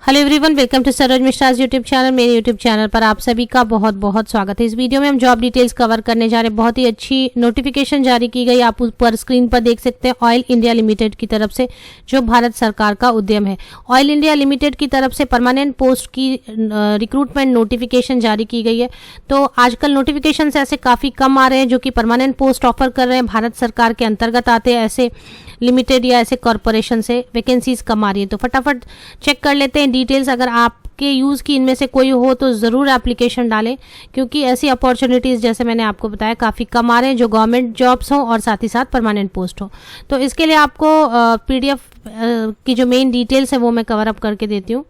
Hello everyone, welcome to Saroj Mishra YouTube channel. मेरे YouTube channel पर आप सभी का बहुत बहुत स्वागत है। इस वीडियो में हम जॉब डिटेल्स कवर करने जा रहे हैं। बहुत ही अच्छी नोटिफिकेशन जारी की गई, आप ऊपर स्क्रीन पर देख सकते हैं। ऑयल इंडिया लिमिटेड की तरफ से, जो भारत सरकार का उद्यम है, ऑयल इंडिया लिमिटेड की तरफ से परमानेंट पोस्ट की रिक्रूटमेंट नोटिफिकेशन जारी की गई है। तो आजकल नोटिफिकेशन ऐसे काफ़ी कम आ रहे हैं जो कि परमानेंट पोस्ट ऑफर कर रहे हैं। भारत सरकार के अंतर्गत आते हैं ऐसे लिमिटेड या ऐसे कॉरपोरेशन से वैकेंसीज कम आ रही है। तो फटाफट चेक कर लेते हैं डिटेल्स। अगर आपके यूज़ की इनमें से कोई हो तो ज़रूर एप्लीकेशन डालें, क्योंकि ऐसी अपॉर्चुनिटीज़ जैसे मैंने आपको बताया काफ़ी कम आ रहे हैं, जो गवर्नमेंट जॉब्स हों और साथ ही साथ परमानेंट पोस्ट हो। तो इसके लिए आपको PDF की जो मेन डिटेल्स है वो मैं कवर अप करके देती हूँ।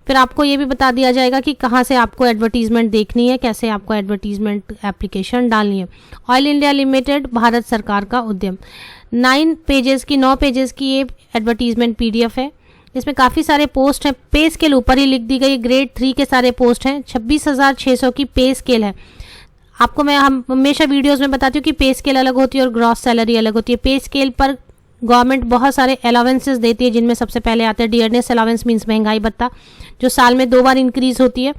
फिर आपको ये भी बता दिया जाएगा कि कहाँ से आपको एडवर्टीजमेंट देखनी है, कैसे आपको एडवर्टीजमेंट एप्लीकेशन डालनी है। ऑयल इंडिया लिमिटेड भारत सरकार का उद्यम, 9 पेजेस की ये एडवर्टीजमेंट PDF है। इसमें काफ़ी सारे पोस्ट हैं। पे स्केल ऊपर ही लिख दी गई, ग्रेड 3 के सारे पोस्ट हैं। 26,600 की पे स्केल है। आपको मैं हमेशा वीडियोस में बताती हूँ कि पे स्केल अलग होती है और ग्रॉस सैलरी अलग होती है। पे स्केल पर गवर्नमेंट बहुत सारे अलाउंसेस देती है, जिनमें सबसे पहले आते हैं डियरनेस अलाउंस, मीन्स महंगाई भत्ता, जो साल में 2 बार इंक्रीज होती है।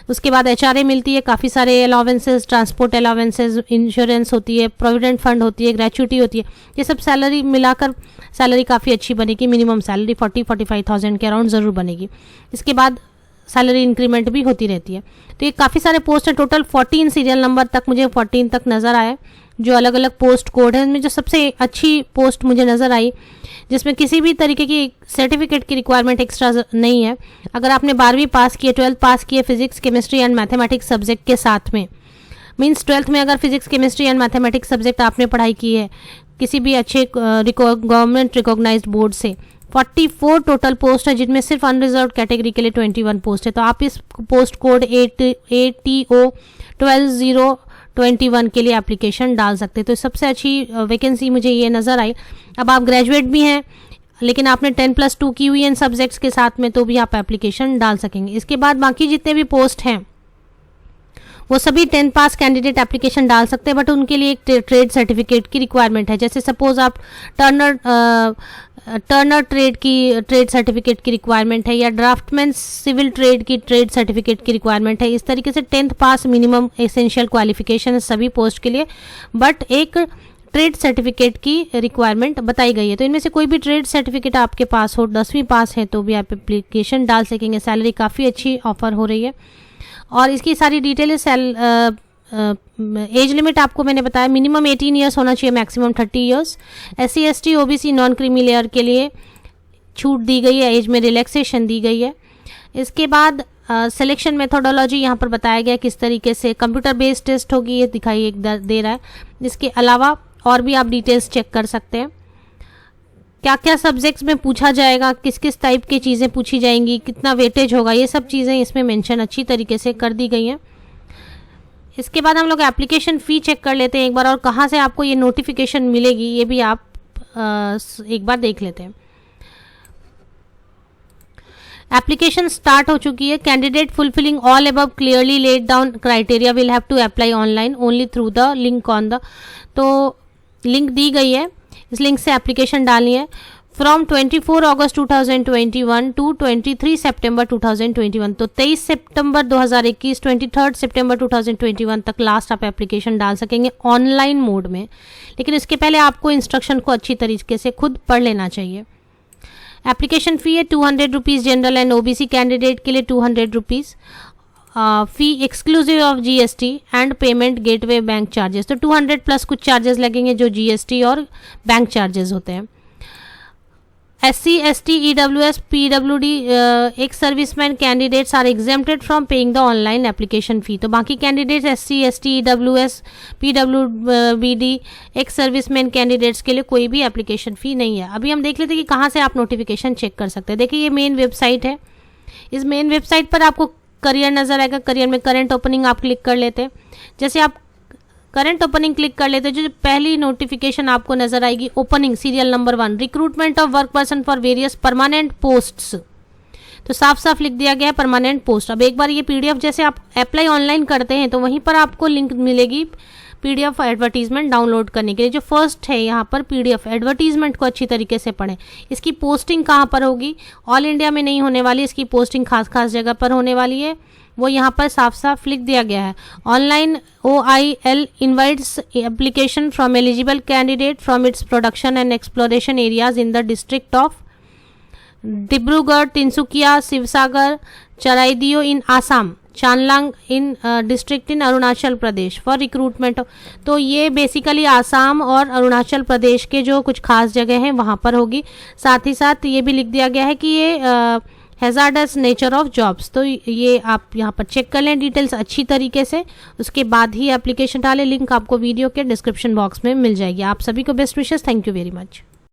उसके बाद HRA मिलती है, काफ़ी सारे अलाउंसेस, ट्रांसपोर्ट अलाउंसेस, इंश्योरेंस होती है, प्रोविडेंट फंड होती है, ग्रेचुइटी होती है। ये सब सैलरी मिलाकर सैलरी काफ़ी अच्छी बनेगी। मिनिमम सैलरी 40-45,000 के अराउंड ज़रूर बनेगी। इसके बाद सैलरी इंक्रीमेंट भी होती रहती है। तो ये काफ़ी सारे पोस्ट हैं। टोटल 14 सीरियल नंबर तक मुझे 14 तक नज़र आए, जो अलग अलग पोस्ट कोड है। इनमें जो सबसे अच्छी पोस्ट मुझे नज़र आई, जिसमें किसी भी तरीके की सर्टिफिकेट की रिक्वायरमेंट एक्स्ट्रा नहीं है। अगर आपने 12वीं पास की है, 12th पास की है physics, chemistry and mathematics subject के साथ में, मीन्स 12th में अगर physics, chemistry and mathematics subject आपने पढ़ाई की है किसी भी अच्छे गवर्नमेंट रिकॉग्नाइज्ड बोर्ड से, 44 टोटल पोस्ट है, जिनमें सिर्फ अनरिजर्व कैटेगरी के लिए 21 पोस्ट है। तो आप इस पोस्ट कोड ATO 12021 के लिए एप्लीकेशन डाल सकते हैं। तो सबसे अच्छी वैकेंसी मुझे ये नज़र आई। अब आप ग्रेजुएट भी हैं लेकिन आपने 10+2 की हुई है इन सब्जेक्ट्स के साथ में, तो भी आप एप्लीकेशन डाल सकेंगे। इसके बाद बाकी जितने भी पोस्ट हैं वो सभी 10 पास कैंडिडेट एप्लीकेशन डाल सकते हैं, बट उनके लिए एक ट्रेड सर्टिफिकेट की रिक्वायरमेंट है। जैसे सपोज आप टर्नर ट्रेड की ट्रेड सर्टिफिकेट की रिक्वायरमेंट है, या ड्राफ्टमैन सिविल ट्रेड की ट्रेड सर्टिफिकेट की रिक्वायरमेंट है। इस तरीके से 10th पास मिनिमम एसेंशियल क्वालिफिकेशन है सभी पोस्ट के लिए, बट एक ट्रेड सर्टिफिकेट की रिक्वायरमेंट बताई गई है। तो इनमें से कोई भी ट्रेड सर्टिफिकेट आपके पास हो, 10वीं पास है, तो भी आप एप्लीकेशन डाल सकेंगे। सैलरी काफ़ी अच्छी ऑफर हो रही है और इसकी सारी डिटेल एज लिमिट आपको मैंने बताया, मिनिमम 18 ईयर्स होना चाहिए, maximum 30 years. SC ST OBC non creamy layer के लिए छूट दी गई है, एज में रिलैक्सेशन दी गई है। इसके बाद सिलेक्शन मेथोडोलॉजी यहाँ पर बताया गया किस तरीके से कंप्यूटर बेस्ड टेस्ट होगी, ये दिखाई एक दे रहा है। इसके अलावा और भी आप डिटेल्स चेक कर सकते हैं, क्या क्या सब्जेक्ट्स में पूछा जाएगा, किस किस टाइप की चीज़ें पूछी जाएंगी, कितना वेटेज होगा, ये सब चीज़ें इसमें मेंशन अच्छी तरीके से कर दी गई हैं। इसके बाद हम लोग एप्लीकेशन फ़ी चेक कर लेते हैं एक बार, और कहाँ से आपको ये नोटिफिकेशन मिलेगी ये भी आप एक बार देख लेते हैं। एप्लीकेशन स्टार्ट हो चुकी है। Candidate fulfilling all above clearly laid down criteria will have to apply online only through the link on the, तो लिंक दी गई है, इस लिंक से एप्लीकेशन डालनी है। फ्रॉम 24 अगस्त 2021 टू 23 सितंबर 2021, तो 23 सितंबर 2021, 23 सितंबर 2021 तक लास्ट आप एप्लीकेशन डाल सकेंगे ऑनलाइन मोड में। लेकिन इसके पहले आपको इंस्ट्रक्शन को अच्छी तरीके से खुद पढ़ लेना चाहिए। एप्लीकेशन फ़ी है 200 rupees general and OBC candidate के लिए 200 rupees. Fee exclusive of GST and payment gateway bank charges, तो 200 प्लस कुछ चार्जेस लगेंगे जो GST और बैंक चार्जेस होते हैं। SC ST EWS PWD ex serviceman candidates are exempted from paying the online application fee. तो बाकी candidates SC ST EWS PWD ex serviceman candidates के लिए कोई भी एप्लीकेशन फ़ी नहीं है। अभी हम देख लेते हैं कि कहाँ से आप नोटिफिकेशन चेक कर सकते हैं। देखिए ये मेन वेबसाइट है, इस मेन वेबसाइट पर आपको करियर नज़र आएगा। करियर में करंट ओपनिंग आप क्लिक कर लेते हैं। जैसे आप करंट ओपनिंग क्लिक कर लेते हैं, जो पहली नोटिफिकेशन आपको नजर आएगी, opening serial number 1, recruitment of work person for various permanent posts. तो साफ साफ लिख दिया गया है परमानेंट पोस्ट। अब एक बार ये PDF जैसे आप अप्लाई ऑनलाइन करते हैं तो वहीं पर आपको लिंक मिलेगी PDF एडवर्टीजमेंट डाउनलोड करने के लिए। जो फर्स्ट है यहाँ पर PDF एडवर्टीजमेंट को अच्छी तरीके से पढ़ें। इसकी पोस्टिंग कहाँ पर होगी? ऑल इंडिया में नहीं होने वाली, इसकी पोस्टिंग खास खास जगह पर होने वाली है, वो यहाँ पर साफ साफ लिख दिया गया है। Online OIL invites application from eligible candidate from its production and exploration areas in the district of Dibrugarh, Tinsukia, Sivasagar, Charaideo in Assam, Changlang in district in Arunachal Pradesh for recruitment. तो ये बेसिकली आसाम और अरुणाचल प्रदेश के जो कुछ खास जगह हैं वहाँ पर होगी। साथ ही साथ ये भी लिख दिया गया है कि ये हैजार्डस नेचर ऑफ जॉब्स, तो ये आप यहाँ पर चेक कर लें डिटेल्स अच्छी तरीके से, उसके बाद ही एप्लीकेशन डालें। लिंक आपको वीडियो के डिस्क्रिप्शन बॉक्स में मिल जाएगी। आप सभी को best wishes. Thank you very much.